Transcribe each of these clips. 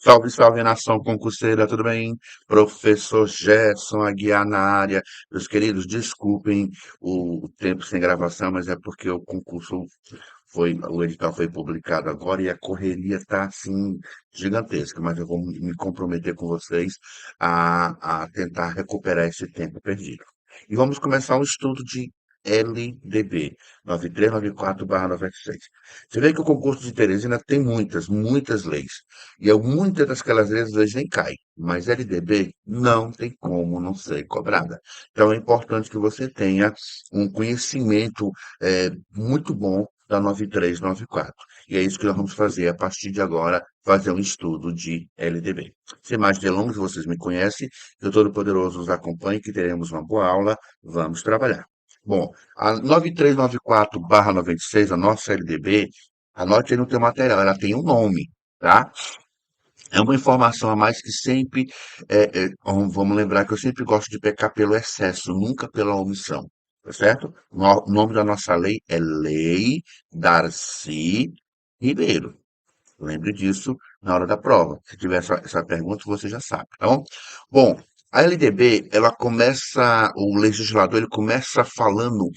Salve, salve nação concurseira, tudo bem? Professor Gerson Aguiar na área. Meus queridos, desculpem o tempo sem gravação, mas é porque o concurso o edital foi publicado agora e a correria está assim gigantesca, mas eu vou me comprometer com vocês a tentar recuperar esse tempo perdido. E vamos começar um estudo de LDB, 9394/96. Você vê que o concurso de Teresina tem muitas leis. E muitas daquelas vezes nem cai. Mas LDB não tem como não ser cobrada. Então é importante que você tenha um conhecimento muito bom da 9394. E é isso que nós vamos fazer a partir de agora, fazer um estudo de LDB. Sem mais delongas, vocês me conhecem, que o Todo-Poderoso nos acompanhe, que teremos uma boa aula, vamos trabalhar. Bom, a 9394/96, a nossa LDB, anote aí no teu material, ela tem um nome, tá? É uma informação a mais que sempre, vamos lembrar que eu sempre gosto de pecar pelo excesso, nunca pela omissão, tá certo? O nome da nossa lei é Lei Darcy Ribeiro. Lembre disso na hora da prova. Se tiver essa pergunta, você já sabe, tá bom? Bom, a LDB, ela começa, o legislador, ele começa falando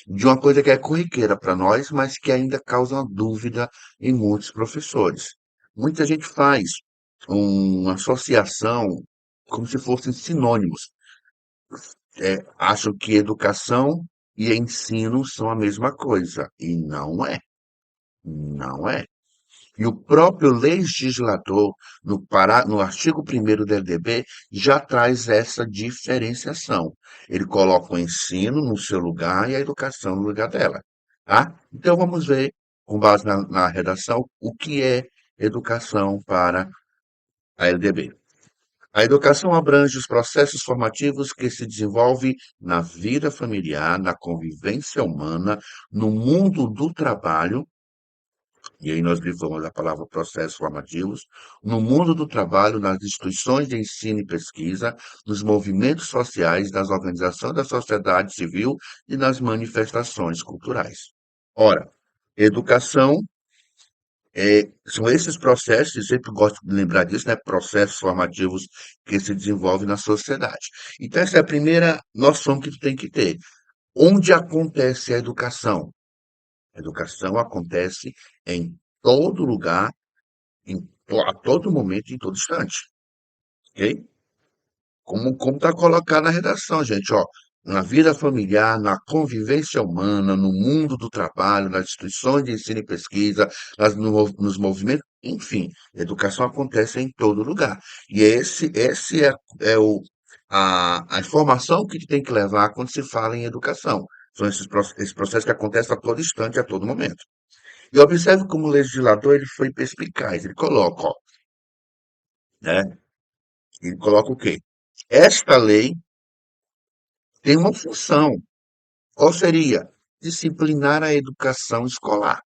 de uma coisa que é corriqueira para nós, mas que ainda causa uma dúvida em muitos professores. Muita gente faz uma associação como se fossem sinônimos. Acham que educação e ensino são a mesma coisa. E não é. Não é. E o próprio legislador, no artigo 1º do LDB, já traz essa diferenciação. Ele coloca o ensino no seu lugar e a educação no lugar dela. Tá? Então vamos ver, com base na redação, o que é educação para a LDB. A educação abrange os processos formativos que se desenvolvem na vida familiar, na convivência humana, no mundo do trabalho, e aí nós grifamos a palavra processos formativos, no mundo do trabalho, nas instituições de ensino e pesquisa, nos movimentos sociais, nas organizações da sociedade civil e nas manifestações culturais. Ora, educação são esses processos, e sempre gosto de lembrar disso, né? Processos formativos que se desenvolvem na sociedade. Então, essa é a primeira noção que tu tem que ter. Onde acontece a educação? A educação acontece em todo lugar, a todo momento, em todo instante, ok? Como está colocado na redação, gente, ó, na vida familiar, na convivência humana, no mundo do trabalho, nas instituições de ensino e pesquisa, nos movimentos, enfim, a educação acontece em todo lugar. E esse é a informação que tem que levar quando se fala em educação. São esses processos que acontecem a todo instante, a todo momento. E observe como o legislador ele foi perspicaz. Ele coloca, ó, né? Ele coloca o quê? Esta lei tem uma função. Qual seria? Disciplinar a educação escolar,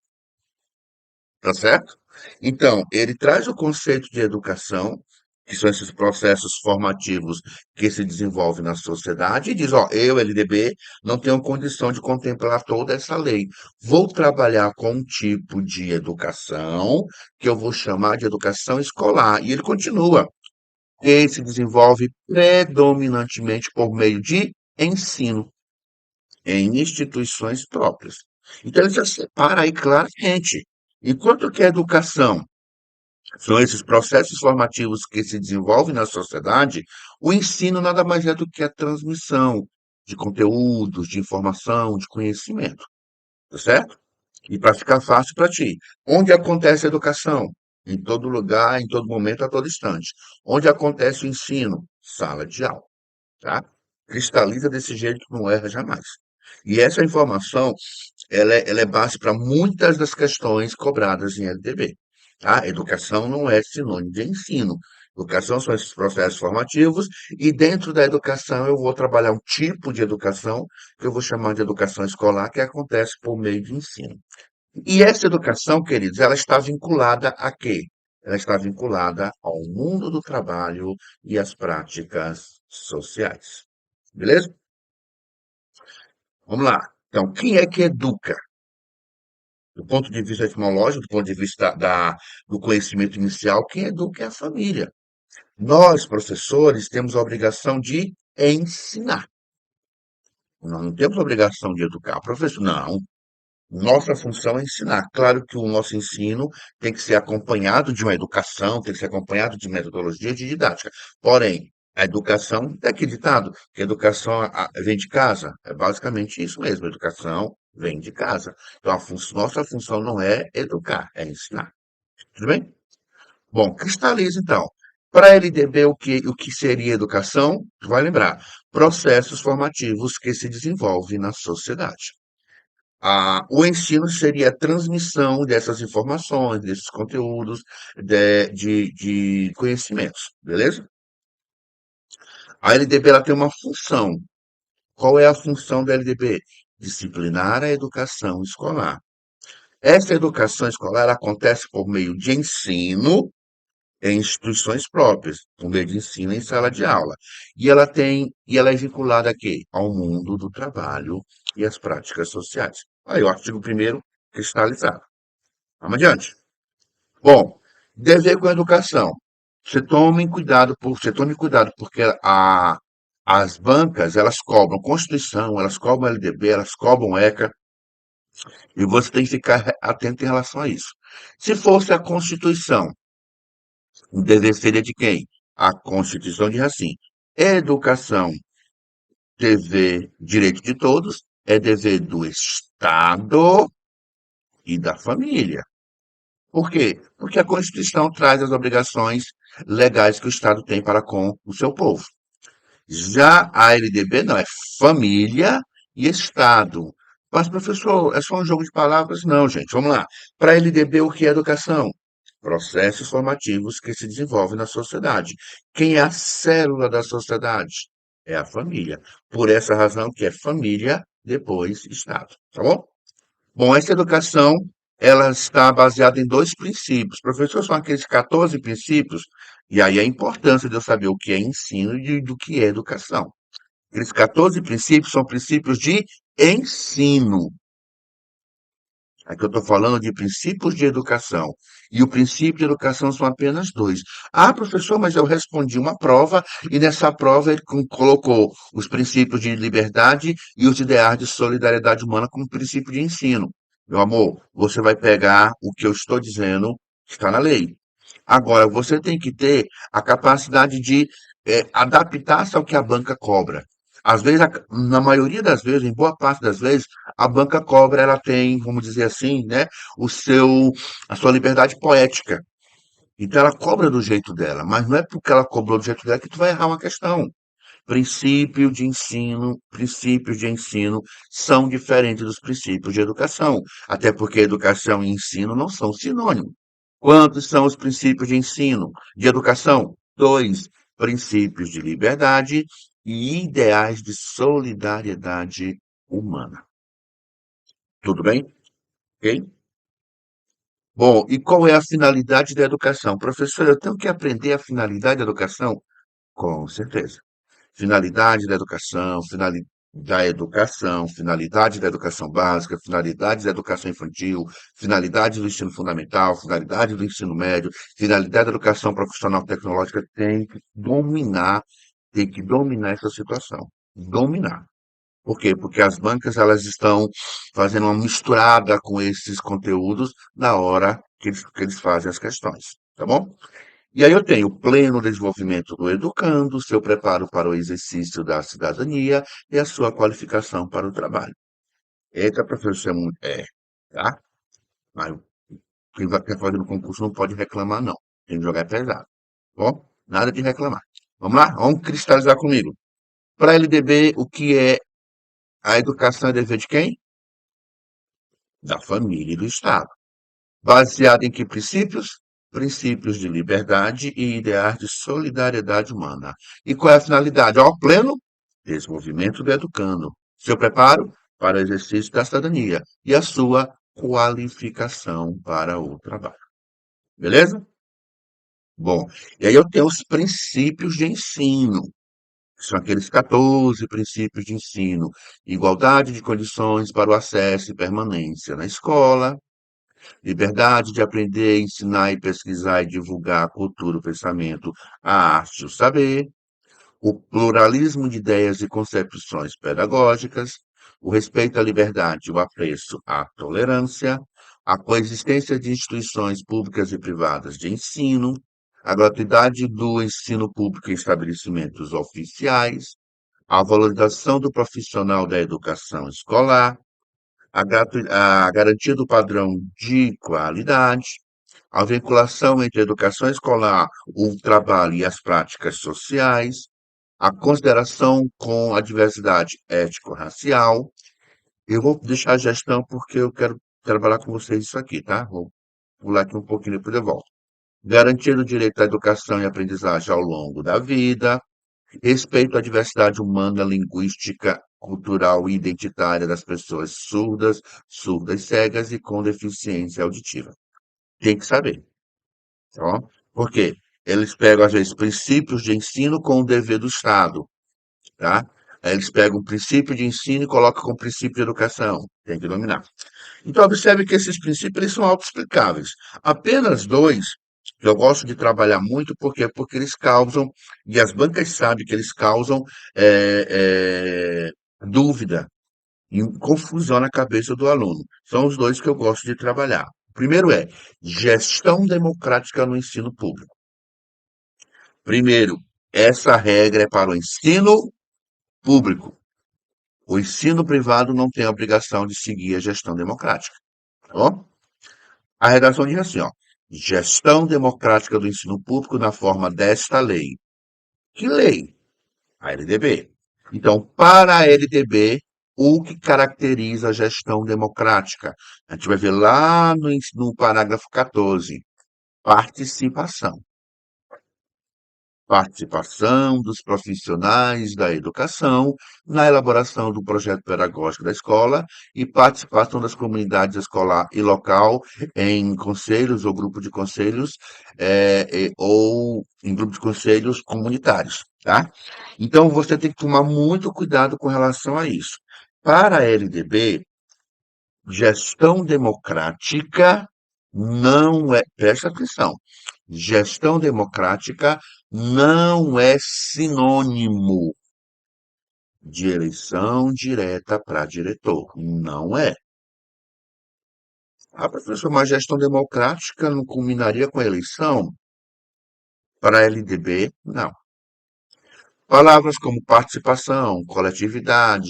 tá certo? Então, ele traz o conceito de educação, que são esses processos formativos que se desenvolvem na sociedade, e diz, ó, eu, LDB, não tenho condição de contemplar toda essa lei. Vou trabalhar com um tipo de educação que eu vou chamar de educação escolar. E ele continua. Ele se desenvolve predominantemente por meio de ensino em instituições próprias. Então, ele já separa aí claramente. Enquanto que a educação são esses processos formativos que se desenvolvem na sociedade, o ensino nada mais é do que a transmissão de conteúdos, de informação, de conhecimento, tá certo? E para ficar fácil para ti, onde acontece a educação? Em todo lugar, em todo momento, a todo instante. Onde acontece o ensino? Sala de aula, tá? Cristaliza desse jeito que não erra jamais. E essa informação, ela é base para muitas das questões cobradas em LDB. Tá? Educação não é sinônimo de ensino. Educação são esses processos formativos, e dentro da educação eu vou trabalhar um tipo de educação que eu vou chamar de educação escolar, que acontece por meio de ensino. E essa educação, queridos, ela está vinculada a quê? Ela está vinculada ao mundo do trabalho e às práticas sociais. Beleza? Vamos lá. Então, quem é que educa? Do ponto de vista etimológico, do ponto de vista do conhecimento inicial, quem educa é a família. Nós, professores, temos a obrigação de ensinar. Nós não temos a obrigação de educar. Professor, não. Nossa função é ensinar. Claro que o nosso ensino tem que ser acompanhado de uma educação, tem que ser acompanhado de metodologia de didática. Porém, a educação, é aquele ditado, que a educação vem de casa. É basicamente isso mesmo, a educação vem de casa. Então, nossa função não é educar, é ensinar. Tudo bem? Bom, cristaliza então. Para a LDB, o que seria educação? Tu vai lembrar. Processos formativos que se desenvolvem na sociedade. O ensino seria a transmissão dessas informações, desses conteúdos, de conhecimentos, beleza? A LDB ela tem uma função. Qual é a função da LDB? Disciplinar a educação escolar. Essa educação escolar acontece por meio de ensino em instituições próprias, por meio de ensino em sala de aula. E ela é vinculada a quê? Ao mundo do trabalho e às práticas sociais. Aí o artigo primeiro cristalizado. Vamos adiante. Bom, dever com a educação. Você tome cuidado, porque as bancas, elas cobram Constituição, elas cobram LDB, elas cobram ECA, e você tem que ficar atento em relação a isso. Se fosse a Constituição, o dever seria de quem? A Constituição diz assim: educação, dever, direito de todos, é dever do Estado e da família. Por quê? Porque a Constituição traz as obrigações legais que o Estado tem para com o seu povo. Já a LDB não, é família e Estado. Mas, professor, é só um jogo de palavras? Não, gente. Vamos lá. Para a LDB, o que é educação? Processos formativos que se desenvolvem na sociedade. Quem é a célula da sociedade? É a família. Por essa razão que é família, depois Estado. Tá bom? Bom, essa educação, ela está baseada em dois princípios. Professor, são aqueles 14 princípios, e aí a importância de eu saber o que é ensino e do que é educação. Aqueles 14 princípios são princípios de ensino. Aqui eu estou falando de princípios de educação. E o princípio de educação são apenas dois. Ah, professor, mas eu respondi uma prova e nessa prova ele colocou os princípios de liberdade e os ideais de solidariedade humana como princípio de ensino. Meu amor, você vai pegar o que eu estou dizendo, que está na lei. Agora, você tem que ter a capacidade de adaptar-se ao que a banca cobra. Às vezes, na maioria das vezes, em boa parte das vezes, a banca cobra, ela tem, vamos dizer assim, né, a sua liberdade poética. Então, ela cobra do jeito dela, mas não é porque ela cobrou do jeito dela que tu vai errar uma questão. Princípios de ensino são diferentes dos princípios de educação, até porque educação e ensino não são sinônimos. Quantos são os princípios de ensino, de educação? Dois: princípios de liberdade e ideais de solidariedade humana. Tudo bem? Ok? Bom, e qual é a finalidade da educação? Professor, eu tenho que aprender a finalidade da educação? Com certeza. Finalidade finalidade da educação básica, finalidade da educação infantil, finalidade do ensino fundamental, finalidade do ensino médio, finalidade da educação profissional tecnológica tem que dominar essa situação. Dominar. Por quê? Porque as bancas elas estão fazendo uma misturada com esses conteúdos na hora que eles fazem as questões. Tá bom? E aí eu tenho o pleno desenvolvimento do educando, seu preparo para o exercício da cidadania e a sua qualificação para o trabalho. Eita, professor, tá? Mas quem vai quer fazer no concurso não pode reclamar, não. Tem que jogar pesado. Bom, nada de reclamar. Vamos lá? Vamos cristalizar comigo. Para a LDB, o que é a educação é dever de quem? Da família e do Estado. Baseado em que princípios? Princípios de liberdade e ideais de solidariedade humana. E qual é a finalidade? Ao pleno desenvolvimento do educando. Seu preparo para o exercício da cidadania e a sua qualificação para o trabalho. Beleza? Bom, e aí eu tenho os princípios de ensino. Que são aqueles 14 princípios de ensino. Igualdade de condições para o acesso e permanência na escola, Liberdade de aprender, ensinar e pesquisar e divulgar a cultura, o pensamento, a arte, o saber, o pluralismo de ideias e concepções pedagógicas, o respeito à liberdade, o apreço à tolerância, a coexistência de instituições públicas e privadas de ensino, a gratuidade do ensino público em estabelecimentos oficiais, a valorização do profissional da educação escolar, a garantia do padrão de qualidade, a vinculação entre a educação escolar, o trabalho e as práticas sociais, a consideração com a diversidade étnico-racial. Eu vou deixar a gestão porque eu quero trabalhar com vocês isso aqui, tá? Vou pular aqui um pouquinho e depois eu volto. Garantir o direito à educação e aprendizagem ao longo da vida, respeito à diversidade humana, linguística, cultural e identitária das pessoas surdas, surdas cegas e com deficiência auditiva. Tem que saber, tá bom? Por quê? Eles pegam, às vezes, princípios de ensino com o dever do Estado, tá? Aí eles pegam o princípio de ensino e colocam como princípio de educação. Tem que dominar. Então, observe que esses princípios eles são autoexplicáveis. Apenas dois que eu gosto de trabalhar muito, porque eles causam, e as bancas sabem que eles causam dúvida e confusão na cabeça do aluno. São os dois que eu gosto de trabalhar. O primeiro é gestão democrática no ensino público. Primeiro, essa regra é para o ensino público. O ensino privado não tem a obrigação de seguir a gestão democrática. Tá bom? A redação diz assim, ó, gestão democrática do ensino público na forma desta lei. Que lei? A LDB. Então, para a LDB, o que caracteriza a gestão democrática? A gente vai ver lá no parágrafo 14, participação. Participação dos profissionais da educação na elaboração do projeto pedagógico da escola e participação das comunidades escolar e local em conselhos ou grupo de conselhos ou em grupo de conselhos comunitários, tá? Então você tem que tomar muito cuidado com relação a isso. Para a LDB, gestão democrática não é, presta atenção, gestão democrática não é sinônimo de eleição direta para diretor. Não é. A professora, uma gestão democrática não culminaria com a eleição? Para a LDB, não. Palavras como participação, coletividade,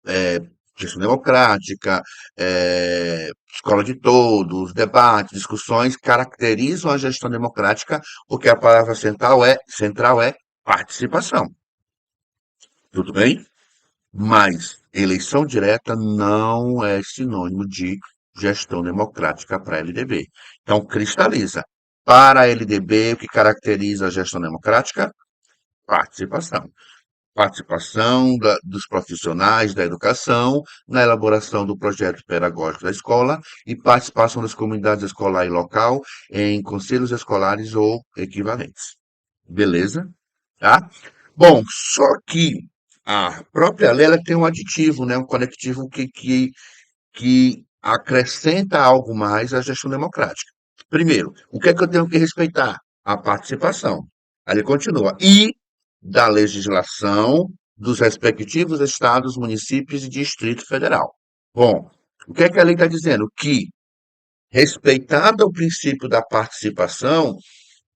é, gestão democrática, escola de todos, debates, discussões, caracterizam a gestão democrática, porque a palavra central é participação. Tudo bem? Mas eleição direta não é sinônimo de gestão democrática para a LDB. Então, cristaliza. Para a LDB, o que caracteriza a gestão democrática? Participação. Participação dos profissionais da educação na elaboração do projeto pedagógico da escola e participação das comunidades escolar e local em conselhos escolares ou equivalentes. Beleza? Tá? Bom, só que a própria lei ela tem um aditivo, né, um conectivo que acrescenta algo mais à gestão democrática. Primeiro, o que é que eu tenho que respeitar? A participação. Aí ele continua. E da legislação dos respectivos estados, municípios e Distrito Federal. Bom, o que é que a lei está dizendo? Que, respeitado o princípio da participação,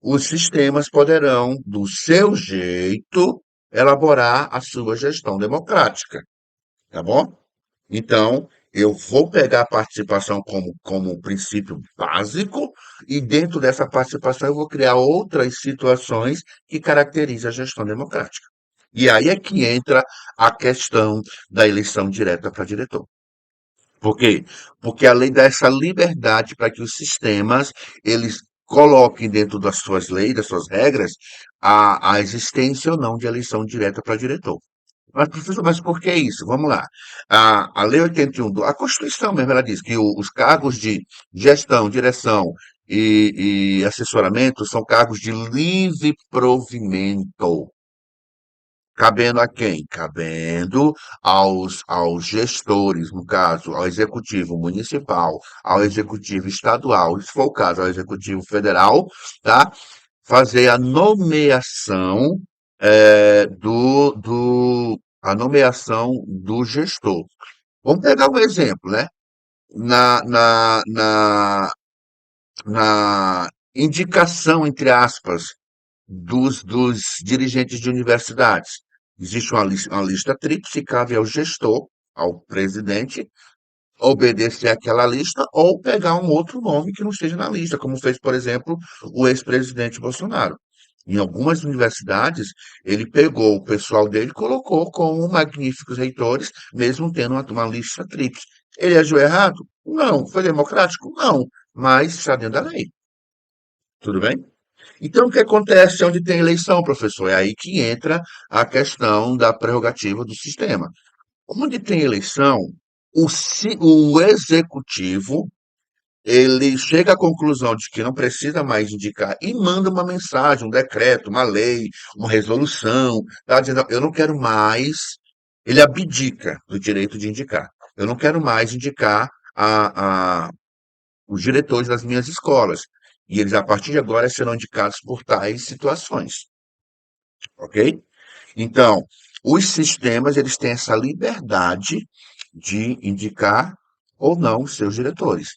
os sistemas poderão, do seu jeito, elaborar a sua gestão democrática, tá bom? Então, eu vou pegar a participação como princípio básico e dentro dessa participação eu vou criar outras situações que caracterizam a gestão democrática. E aí é que entra a questão da eleição direta para diretor. Por quê? Porque a lei dá essa liberdade para que os sistemas eles coloquem dentro das suas leis, das suas regras, a existência ou não de eleição direta para diretor. Mas, professor, mas por que isso? Vamos lá. A Lei 81, a Constituição mesmo, ela diz que os cargos de gestão, direção e assessoramento são cargos de livre provimento. Cabendo a quem? Cabendo aos gestores, no caso, ao executivo municipal, ao executivo estadual, e se for o caso, ao executivo federal, tá? Fazer a nomeação a nomeação do gestor. Vamos pegar um exemplo, né? Na, na, na, na indicação, entre aspas, dos dirigentes de universidades. Existe uma lista tríplice, cabe ao gestor, ao presidente, obedecer àquela lista ou pegar um outro nome que não esteja na lista, como fez, por exemplo, o ex-presidente Bolsonaro. Em algumas universidades, ele pegou o pessoal dele e colocou como magníficos reitores, mesmo tendo uma lista tríplice. Ele agiu errado? Não. Foi democrático? Não. Mas está dentro da lei. Tudo bem? Então, o que acontece onde tem eleição, professor? É aí que entra a questão da prerrogativa do sistema. Onde tem eleição, o executivo ele chega à conclusão de que não precisa mais indicar e manda uma mensagem, um decreto, uma lei, uma resolução, tá dizendo, eu não quero mais, ele abdica do direito de indicar. Eu não quero mais indicar os diretores das minhas escolas. E eles, a partir de agora, serão indicados por tais situações, ok? Então, os sistemas, eles têm essa liberdade de indicar ou não os seus diretores.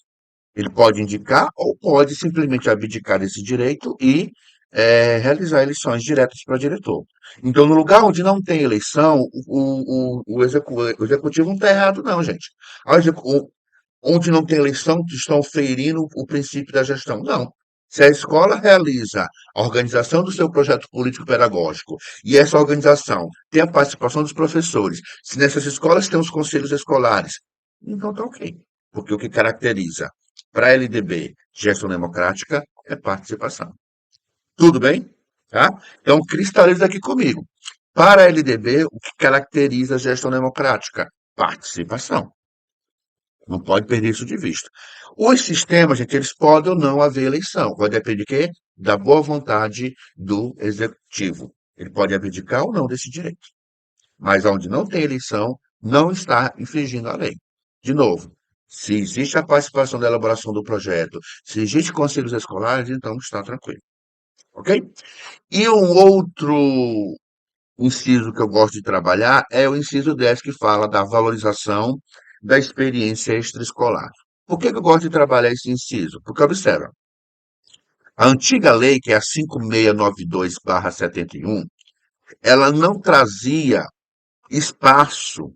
Ele pode indicar ou pode simplesmente abdicar desse direito e realizar eleições diretas para diretor. Então, no lugar onde não tem eleição, o executivo não está errado, não, gente. Onde não tem eleição, estão ferindo o princípio da gestão. Não. Se a escola realiza a organização do seu projeto político-pedagógico e essa organização tem a participação dos professores, se nessas escolas tem os conselhos escolares, então está ok. Porque o que caracteriza para a LDB gestão democrática é participação. Tudo bem? Tá? Então, cristaliza aqui comigo. Para a LDB, o que caracteriza a gestão democrática? Participação. Não pode perder isso de vista. Os sistemas, gente, eles podem ou não haver eleição. Vai depender de quê? Da boa vontade do executivo. Ele pode abdicar ou não desse direito. Mas onde não tem eleição, não está infringindo a lei. De novo, se existe a participação da elaboração do projeto, se existe conselhos escolares, então está tranquilo. Ok? E um outro inciso que eu gosto de trabalhar é o inciso 10 que fala da valorização da experiência extraescolar. Por que eu gosto de trabalhar esse inciso? Porque, observa, a antiga lei, que é a 5692/71, ela não trazia espaço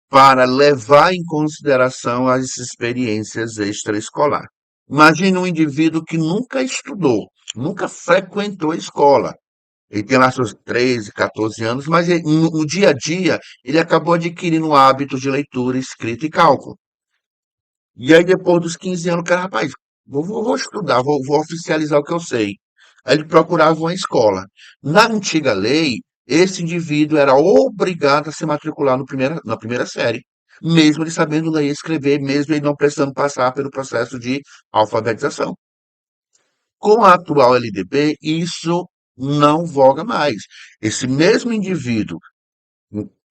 para levar em consideração as experiências extraescolar. Imagine um indivíduo que nunca estudou, nunca frequentou a escola. Ele tem lá seus 13, 14 anos, mas no dia a dia ele acabou adquirindo hábitos de leitura, escrita e cálculo. E aí, depois dos 15 anos, o cara, rapaz, vou estudar, vou oficializar o que eu sei. Aí ele procurava uma escola. Na antiga lei, esse indivíduo era obrigado a se matricular na primeira série, mesmo ele sabendo ler e escrever, mesmo ele não precisando passar pelo processo de alfabetização. Com a atual LDB, isso não voga mais. Esse mesmo indivíduo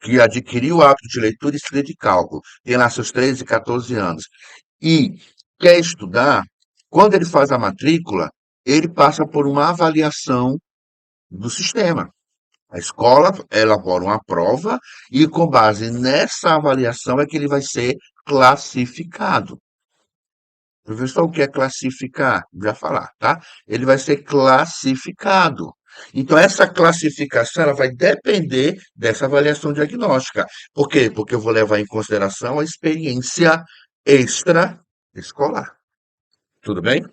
que adquiriu o hábito de leitura, escrita e cálculo, tem lá seus 13, 14 anos, e quer estudar, quando ele faz a matrícula, ele passa por uma avaliação do sistema. A escola elabora uma prova e, com base nessa avaliação, é que ele vai ser classificado. Professor, o que é classificar? Já falar, tá? Ele vai ser classificado. Então, essa classificação ela vai depender dessa avaliação diagnóstica. Por quê? Porque eu vou levar em consideração a experiência extraescolar. Tudo bem?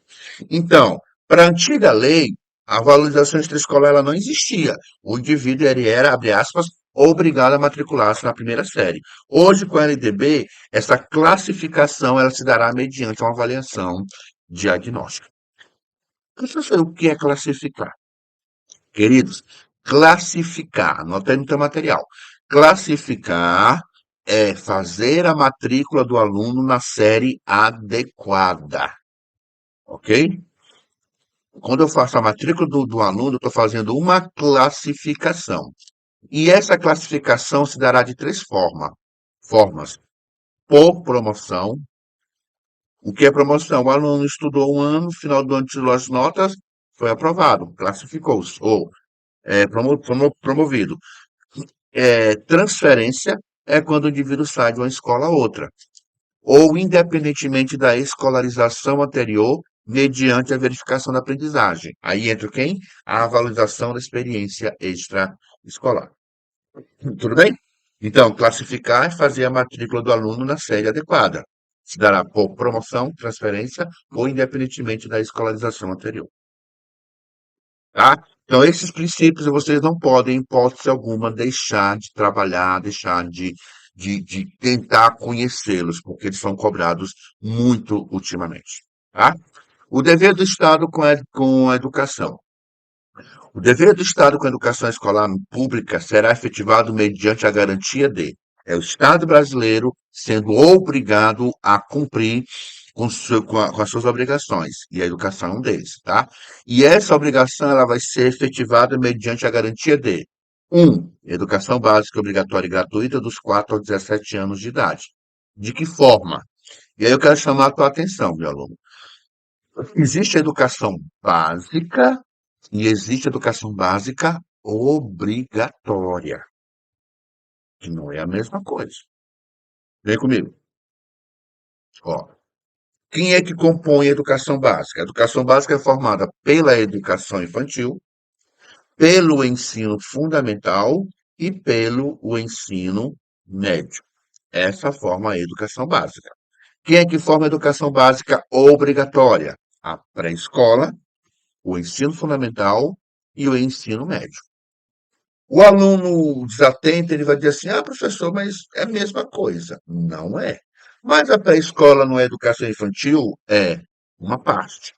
Então, para a antiga lei, a valorização extraescolar ela não existia. O indivíduo ele era, abre aspas, obrigado a matricular-se na primeira série. Hoje, com a LDB, essa classificação ela se dará mediante uma avaliação diagnóstica. Professor, o que é classificar? Queridos, classificar, anota aí no teu material. Classificar é fazer a matrícula do aluno na série adequada, ok? Quando eu faço a matrícula do aluno, eu estou fazendo uma classificação. E essa classificação se dará de três formas. Por promoção. O que é promoção? O aluno estudou um ano, no final do ano tirou as notas, foi aprovado, classificou-se, ou promovido. Transferência é quando o indivíduo sai de uma escola a outra, ou independentemente da escolarização anterior, mediante a verificação da aprendizagem. Aí entra quem? A valorização da experiência extraescolar. Tudo bem? Então, classificar e fazer a matrícula do aluno na série adequada. Se dará por promoção, transferência ou independentemente da escolarização anterior. Tá? Então, esses princípios vocês não podem, em hipótese alguma, deixar de trabalhar, deixar de tentar conhecê-los, porque eles são cobrados muito ultimamente. Tá? O dever do Estado com a educação. O dever do Estado com a educação escolar pública será efetivado mediante a garantia de é o Estado brasileiro sendo obrigado a cumprir com as suas obrigações, e a educação é um deles, tá? E essa obrigação ela vai ser efetivada mediante a garantia de educação básica obrigatória e gratuita dos 4 aos 17 anos de idade. De que forma? E aí eu quero chamar a tua atenção, meu aluno. Existe a educação básica e existe a educação básica obrigatória, que não é a mesma coisa. Vem comigo. Ó, quem é que compõe a educação básica? A educação básica é formada pela educação infantil, pelo ensino fundamental e pelo o ensino médio. Essa forma a educação básica. Quem é que forma a educação básica obrigatória? A pré-escola, o ensino fundamental e o ensino médio. O aluno desatento, ele vai dizer assim: ah, professor, mas é a mesma coisa. Não é. Mas a pré-escola não é educação infantil? É uma parte.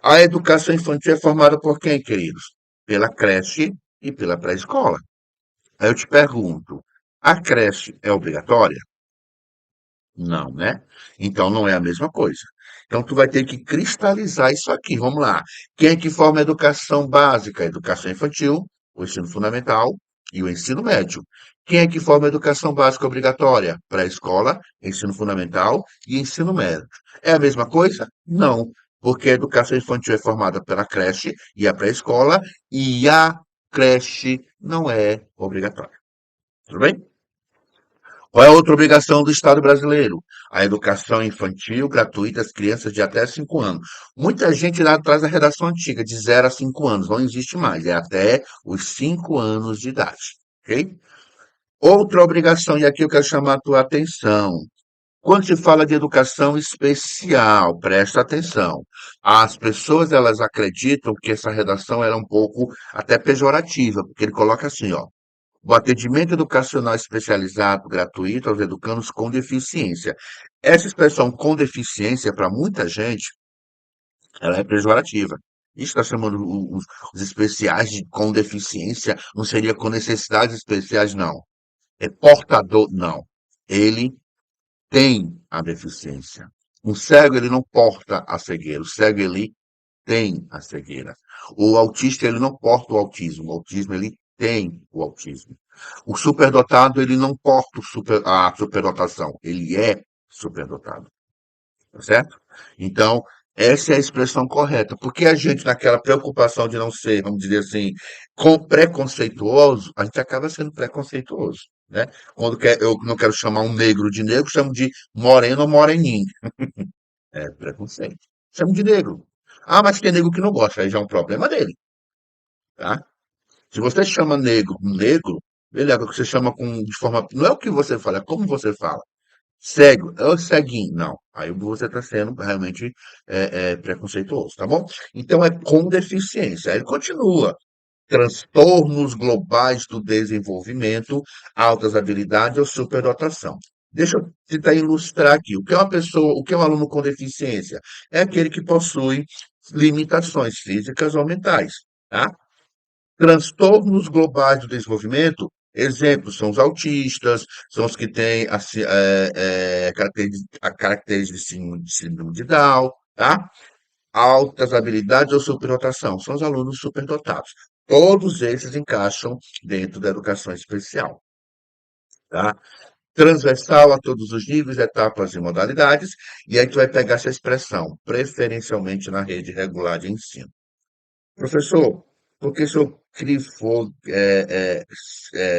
A educação infantil é formada por quem, queridos? Pela creche e pela pré-escola. Aí eu te pergunto: a creche é obrigatória? Não, né? Então não é a mesma coisa. Então tu vai ter que cristalizar isso aqui. Vamos lá. Quem é que forma a educação básica? A educação infantil, o ensino fundamental e o ensino médio. Quem é que forma a educação básica obrigatória? Pré-escola, ensino fundamental e ensino médio. É a mesma coisa? Não, porque a educação infantil é formada pela creche e a pré-escola e a creche não é obrigatória. Tudo bem? Qual é a outra obrigação do Estado brasileiro? A educação infantil gratuita às crianças de até 5 anos. Muita gente lá traz a redação antiga, de 0 a 5 anos. Não existe mais, é até os 5 anos de idade. Ok? Outra obrigação, e aqui eu quero chamar a tua atenção. Quando se fala de educação especial, presta atenção. As pessoas elas acreditam que essa redação era um pouco até pejorativa, porque ele coloca assim, ó. O atendimento educacional especializado gratuito aos educandos com deficiência. Essa expressão com deficiência, para muita gente, ela é pejorativa. Isso está chamando os especiais de com deficiência, não seria com necessidades especiais, não. É portador, não. Ele tem a deficiência. Um cego, ele não porta a cegueira. O cego, ele tem a cegueira. O autista, ele não porta o autismo. O autismo, ele tem o autismo. O superdotado, ele não porta a superdotação. Ele é superdotado. Tá certo? Então, essa é a expressão correta. Porque a gente, naquela preocupação de não ser, vamos dizer assim, preconceituoso, a gente acaba sendo preconceituoso. Né? Eu não quero chamar um negro de negro, chamo de moreno ou moreninho. É preconceito. Chamo de negro. Ah, mas tem negro que não gosta, aí já é um problema dele, tá? Se você chama negro negro, beleza, que você chama de forma. Não é o que você fala, é como você fala. Cego, é o ceguinho. Não. Aí você está sendo realmente preconceituoso, tá bom? Então é com deficiência. Aí ele continua. Transtornos globais do desenvolvimento, altas habilidades ou superdotação. Deixa eu tentar ilustrar aqui. O que é uma pessoa, o que é um aluno com deficiência? É aquele que possui limitações físicas ou mentais, tá? Transtornos globais do desenvolvimento, exemplos são os autistas, são os que têm a característica de síndrome de Down, tá? Altas habilidades ou superdotação, são os alunos superdotados. Todos esses encaixam dentro da educação especial, tá? Transversal a todos os níveis, etapas e modalidades, e aí tu vai pegar essa expressão, preferencialmente na rede regular de ensino. Professor, por que o senhor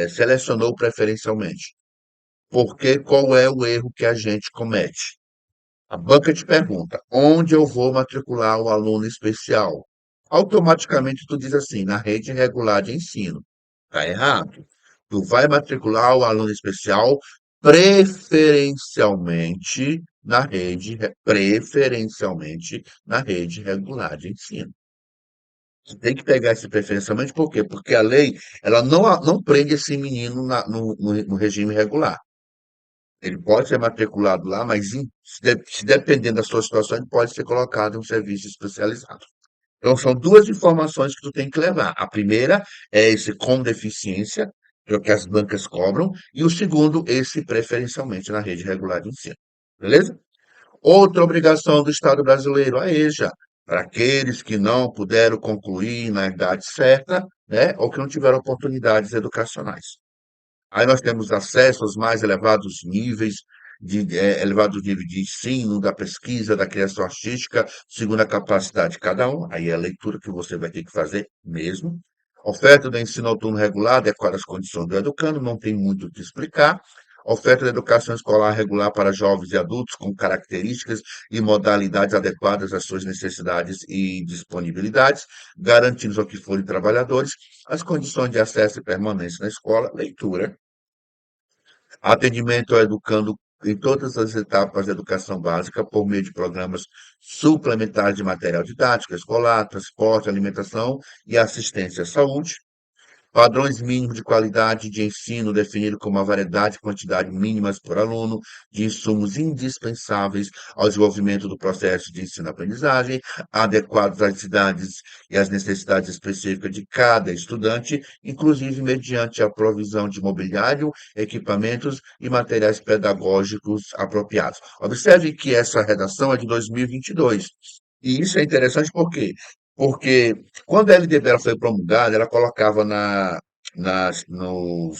selecionou preferencialmente? Porque qual é o erro que a gente comete? A banca te pergunta, onde eu vou matricular o aluno especial? Automaticamente tu diz assim, na rede regular de ensino. Está errado. Tu vai matricular o aluno especial preferencialmente na rede regular de ensino. Você tem que pegar esse preferencialmente, por quê? Porque a lei, ela não prende esse menino no regime regular. Ele pode ser matriculado lá, mas se dependendo da sua situação, ele pode ser colocado em um serviço especializado. Então, são duas informações que tu tem que levar. A primeira é esse com deficiência, que é o que as bancas cobram, e o segundo, esse preferencialmente na rede regular de ensino. Beleza? Outra obrigação do Estado brasileiro, a EJA, para aqueles que não puderam concluir na idade certa, né, ou que não tiveram oportunidades educacionais. Aí nós temos acesso aos mais elevados níveis de ensino, da pesquisa, da criação artística, segundo a capacidade de cada um. Aí é a leitura que você vai ter que fazer mesmo. Oferta do ensino autônomo regular, adequada às condições do educando, não tem muito o que explicar. Oferta da educação escolar regular para jovens e adultos com características e modalidades adequadas às suas necessidades e disponibilidades, garantindo ao que forem trabalhadores as condições de acesso e permanência na escola, leitura. Atendimento ao educando em todas as etapas da educação básica por meio de programas suplementares de material didático, escolar, transporte, alimentação e assistência à saúde. Padrões mínimos de qualidade de ensino definido como a variedade e quantidade mínimas por aluno de insumos indispensáveis ao desenvolvimento do processo de ensino-aprendizagem, adequados às idades e às necessidades específicas de cada estudante, inclusive mediante a provisão de mobiliário, equipamentos e materiais pedagógicos apropriados. Observe que essa redação é de 2022. E isso é interessante por quê? Porque quando a LDB ela foi promulgada, ela colocava nas, nos-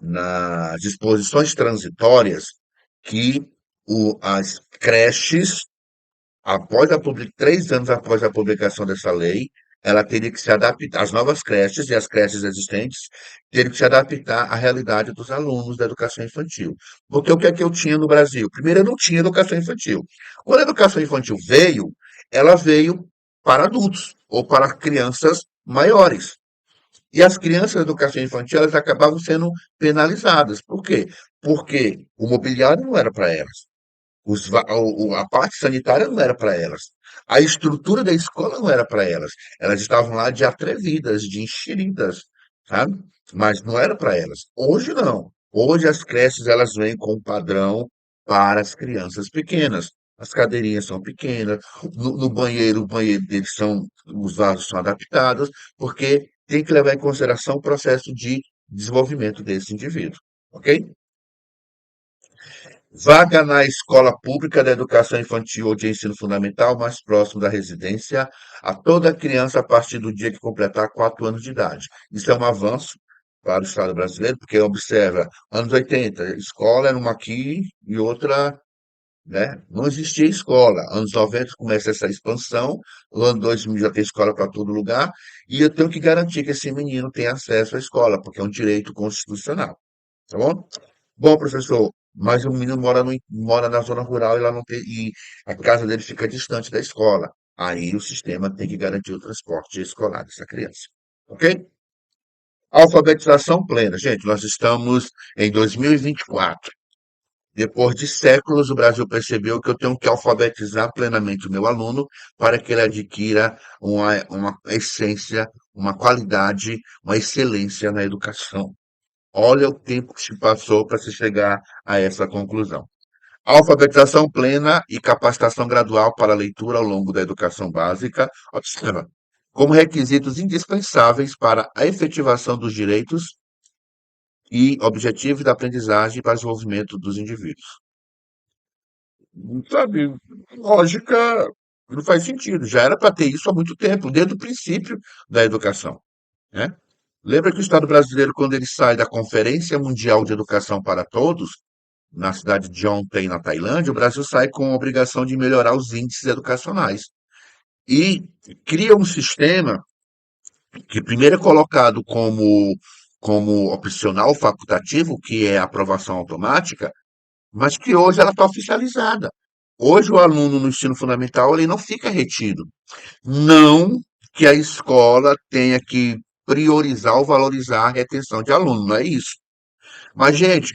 nas disposições transitórias que as creches, três anos após a publicação dessa lei, ela teria que se adaptar, as novas creches e as creches existentes teriam que se adaptar à realidade dos alunos da educação infantil. Porque o que é que eu tinha no Brasil? Primeiro, eu não tinha educação infantil. Quando a educação infantil veio, ela veio para adultos ou para crianças maiores. E as crianças da educação infantil, elas acabavam sendo penalizadas. Por quê? Porque o mobiliário não era para elas. A parte sanitária não era para elas. A estrutura da escola não era para elas. Elas estavam lá de atrevidas, de enxeridas, sabe? Mas não era para elas. Hoje não. Hoje as creches elas vêm com um padrão para as crianças pequenas. As cadeirinhas são pequenas, no banheiro, o banheiro deles são, os vasos são adaptados, porque tem que levar em consideração o processo de desenvolvimento desse indivíduo, ok? Vaga na escola pública da educação infantil ou de ensino fundamental mais próximo da residência a toda criança a partir do dia que completar 4 anos de idade. Isso é um avanço para o Estado brasileiro, porque observa, anos 80, escola era uma aqui e outra, né? Não existia escola. Anos 90 começa essa expansão, no ano 2000 já tem escola para todo lugar, e eu tenho que garantir que esse menino tenha acesso à escola, porque é um direito constitucional. Tá bom? Bom, professor, mas o menino mora na zona rural e lá não tem, e a casa dele fica distante da escola. Aí o sistema tem que garantir o transporte escolar dessa criança. Ok? Alfabetização plena. Gente, nós estamos em 2024. Depois de séculos, o Brasil percebeu que eu tenho que alfabetizar plenamente o meu aluno para que ele adquira uma essência, uma qualidade, uma excelência na educação. Olha o tempo que se passou para se chegar a essa conclusão. Alfabetização plena e capacitação gradual para a leitura ao longo da educação básica, observa, como requisitos indispensáveis para a efetivação dos direitos e objetivos da aprendizagem para o desenvolvimento dos indivíduos. Sabe, lógica, Não faz sentido. Já era para ter isso há muito tempo, desde o princípio da educação, né? Lembra que o Estado brasileiro, quando ele sai da Conferência Mundial de Educação para Todos, na cidade de Ontem, na Tailândia, o Brasil sai com a obrigação de melhorar os índices educacionais. E cria um sistema que primeiro é colocado como opcional facultativo, que é a aprovação automática, mas que hoje ela está oficializada. Hoje o aluno no ensino fundamental ele não fica retido. Não que a escola tenha que priorizar ou valorizar a retenção de aluno, não é isso. Mas, gente,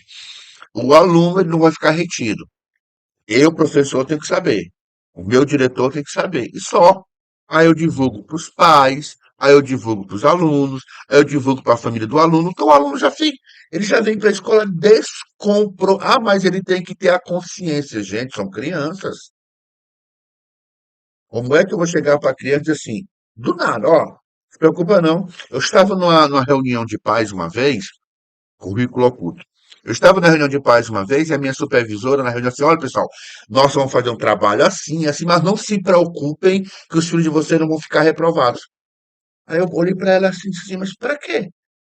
o aluno ele não vai ficar retido. Eu, professor, tenho que saber. O meu diretor tem que saber. E só. Aí eu divulgo para os pais, aí eu divulgo para os alunos, aí eu divulgo para a família do aluno. Então o aluno já fica, ele já vem para a escola descompro. Ah, mas ele tem que ter a consciência. Gente, são crianças. Como é que eu vou chegar para a criança e dizer assim, do nada, ó, não se preocupa não. Eu estava numa reunião de pais uma vez, currículo oculto. Eu estava na reunião de pais uma vez e a minha supervisora na reunião disse, olha pessoal, nós vamos fazer um trabalho assim, assim, mas não se preocupem que os filhos de vocês não vão ficar reprovados. Aí eu olhei para ela assim, mas para quê?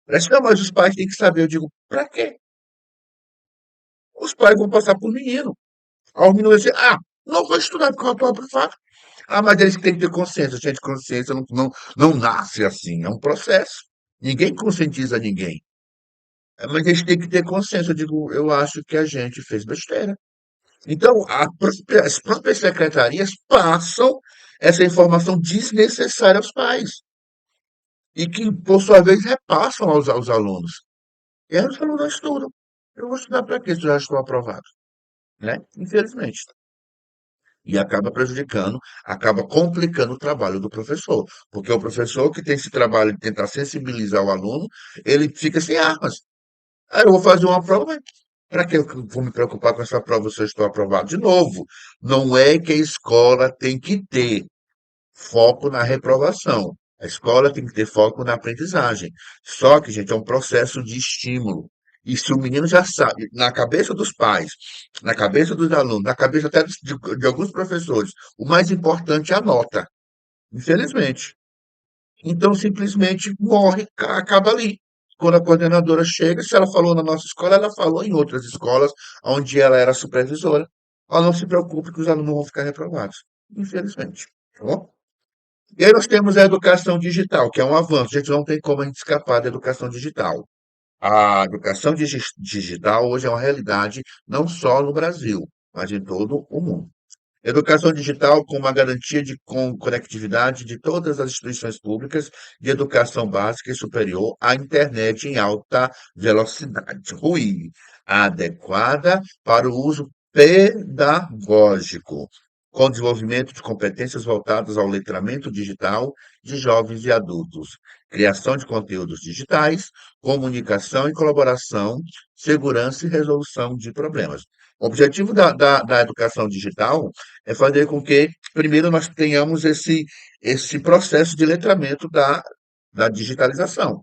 Ela disse, não, mas os pais têm que saber. Eu digo, para quê? Os pais vão passar por menino. Aí o menino vai dizer, ah, não vou estudar porque eu estou aprovado. Ah, mas eles têm que ter consciência. Gente, consciência não nasce assim, é um processo. Ninguém conscientiza ninguém. Mas eles têm que ter consciência. Eu digo, eu acho que a gente fez besteira. Então, as próprias secretarias passam essa informação desnecessária aos pais. E que, por sua vez, repassam aos alunos. E aí os alunos não estudam. Eu vou estudar para quê se eu já estou aprovado? Né? Infelizmente. E acaba prejudicando, acaba complicando o trabalho do professor. Porque o professor que tem esse trabalho de tentar sensibilizar o aluno, ele fica sem armas. Aí eu vou fazer uma prova, para que eu vou me preocupar com essa prova se eu estou aprovado? De novo, não é que a escola tem que ter foco na reprovação. A escola tem que ter foco na aprendizagem. Só que, gente, é um processo de estímulo. E se o menino já sabe, na cabeça dos pais, na cabeça dos alunos, na cabeça até de alguns professores, o mais importante é a nota, infelizmente. Então, simplesmente morre, acaba ali. Quando a coordenadora chega, se ela falou na nossa escola, ela falou em outras escolas onde ela era supervisora. Ela não se preocupe que os alunos vão ficar reprovados. Infelizmente. Tá bom? E aí nós temos a educação digital, que é um avanço. A gente não tem como a gente escapar da educação digital. A educação digital hoje é uma realidade não só no Brasil, mas em todo o mundo. Educação digital com uma garantia de conectividade de todas as instituições públicas de educação básica e superior à internet em alta velocidade, RUI, adequada para o uso pedagógico, com desenvolvimento de competências voltadas ao letramento digital de jovens e adultos, criação de conteúdos digitais, comunicação e colaboração, segurança e resolução de problemas. O objetivo da educação digital é fazer com que, primeiro, nós tenhamos esse processo de letramento da digitalização.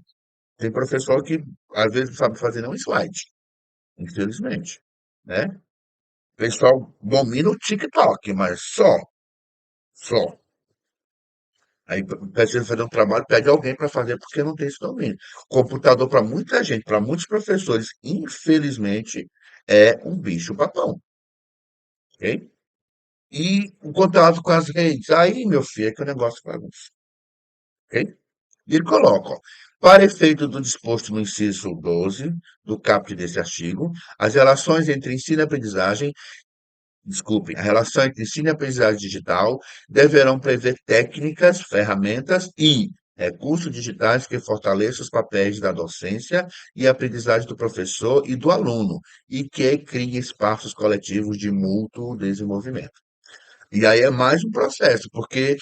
Tem professor que, às vezes, não sabe fazer nem um slide, infelizmente, né? O pessoal domina o TikTok, mas só. Aí precisa fazer um trabalho, pede alguém para fazer porque não tem esse domínio. Computador, para muita gente, para muitos professores, infelizmente, é um bicho-papão, ok? E o contato com as redes. Aí, meu filho, é que o negócio bagunça, ok? E ele coloca, ó, para efeito do disposto no inciso 12 do caput desse artigo, as relações entre ensino e aprendizagem, desculpe, a relação entre ensino e aprendizagem digital deverão prever técnicas, ferramentas e recursos digitais que fortaleçam os papéis da docência e aprendizagem do professor e do aluno, e que criem espaços coletivos de mútuo desenvolvimento. E aí é mais um processo, porque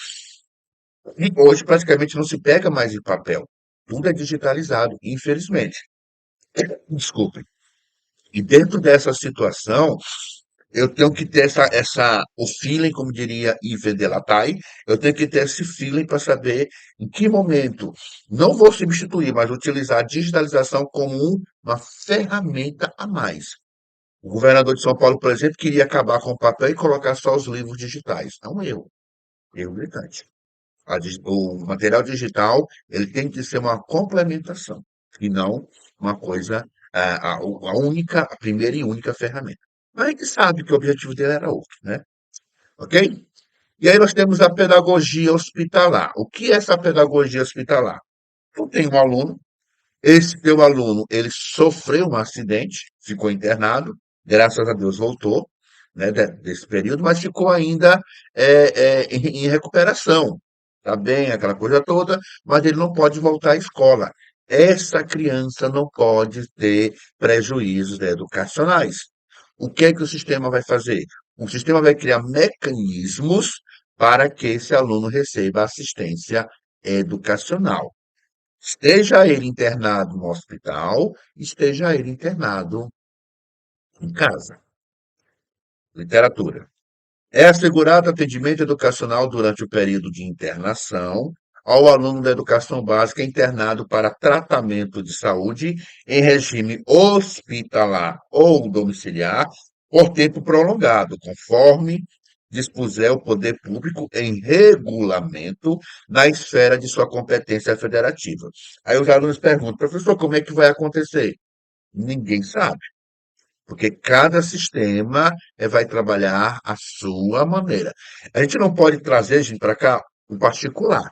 hoje praticamente não se pega mais em papel. Tudo é digitalizado, infelizmente. Desculpe. E dentro dessa situação, eu tenho que ter o feeling, como diria Yves Delataille, eu tenho que ter esse feeling para saber em que momento não vou substituir, mas utilizar a digitalização como uma ferramenta a mais. O governador de São Paulo, por exemplo, queria acabar com o papel e colocar só os livros digitais. Não eu. erro gritante. O material digital, ele tem que ser uma complementação, e não uma coisa, a primeira e única ferramenta. Mas a gente sabe que o objetivo dele era outro, né? Ok? E aí nós temos a pedagogia hospitalar. O que é essa pedagogia hospitalar? Eu tenho um aluno. Esse teu aluno, ele sofreu um acidente, ficou internado, graças a Deus voltou, né, desse período, mas ficou ainda em recuperação. Tá bem, aquela coisa toda, mas ele não pode voltar à escola. Essa criança não pode ter prejuízos educacionais. O que é que o sistema vai fazer? O sistema vai criar mecanismos para que esse aluno receba assistência educacional. Esteja ele internado no hospital, esteja ele internado em casa. Literatura. É assegurado atendimento educacional durante o período de internação ao aluno da educação básica internado para tratamento de saúde em regime hospitalar ou domiciliar por tempo prolongado, conforme dispuser o poder público em regulamento na esfera de sua competência federativa. Aí os alunos perguntam, professor, como é que vai acontecer? Ninguém sabe. Porque cada sistema vai trabalhar a sua maneira. A gente não pode trazer, gente, para cá o particular.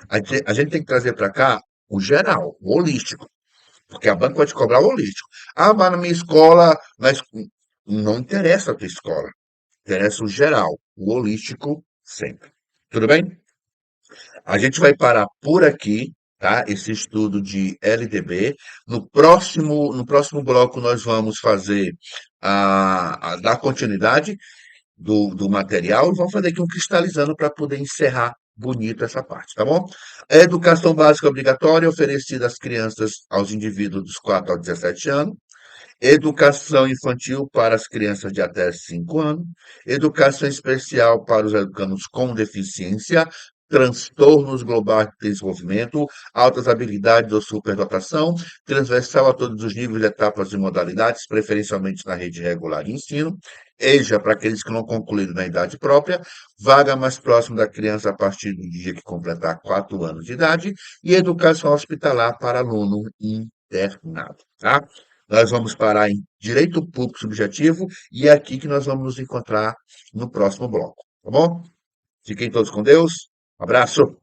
A gente tem que trazer para cá o geral, o holístico. Porque a banca vai te cobrar o holístico. Ah, mas na minha escola, não interessa a tua escola. Interessa o geral, o holístico sempre. Tudo bem? A gente vai parar por aqui, tá? Esse estudo de LDB. No próximo bloco, nós vamos fazer dar continuidade do material e vamos fazer aqui um cristalizando para poder encerrar bonito essa parte, tá bom? A educação básica obrigatória oferecida às crianças, aos indivíduos dos 4 aos 17 anos. Educação infantil para as crianças de até 5 anos, educação especial para os educandos com deficiência, transtornos globais de desenvolvimento, altas habilidades ou superdotação, transversal a todos os níveis, etapas e modalidades, preferencialmente na rede regular de ensino, EJA para aqueles que não concluíram na idade própria, vaga mais próxima da criança a partir do dia que completar 4 anos de idade, e educação hospitalar para aluno internado, tá? Nós vamos parar em direito público subjetivo e é aqui que nós vamos nos encontrar no próximo bloco, tá bom? Fiquem todos com Deus. Um abraço.